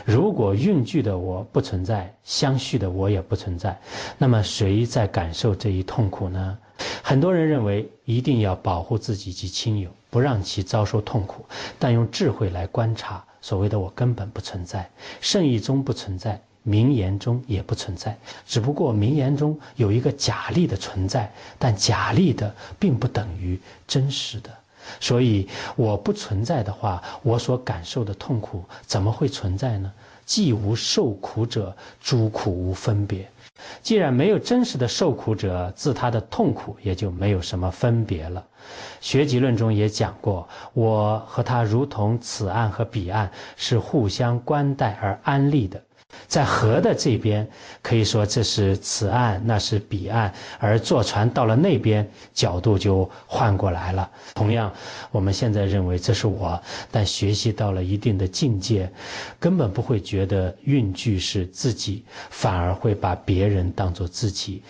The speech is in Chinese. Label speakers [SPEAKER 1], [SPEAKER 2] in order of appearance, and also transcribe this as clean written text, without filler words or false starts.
[SPEAKER 1] 如果蕴具的我不存在，相续的我也不存在，那么谁在感受这一痛苦呢？很多人认为一定要保护自己及亲友，不让其遭受痛苦，但用智慧来观察，所谓的我根本不存在，圣意中不存在，名言中也不存在，只不过名言中有一个假立的存在，但假立的并不等于真实的。所以我不存在的话，我所感受的痛苦怎么会存在呢？既无受苦者，诸苦无分别。既然没有真实的受苦者，自他的痛苦也就没有什么分别了。学集论中也讲过，我和他如同此岸和彼岸，是互相关待而安立的。在河的这边，可以说这是此岸，那是彼岸，而坐船到了那边，角度就换过来了。同样，我们现在认为这是我，但学习到了一定的境界，根本不会觉得蕴具是自己，反而会把别人当作自己。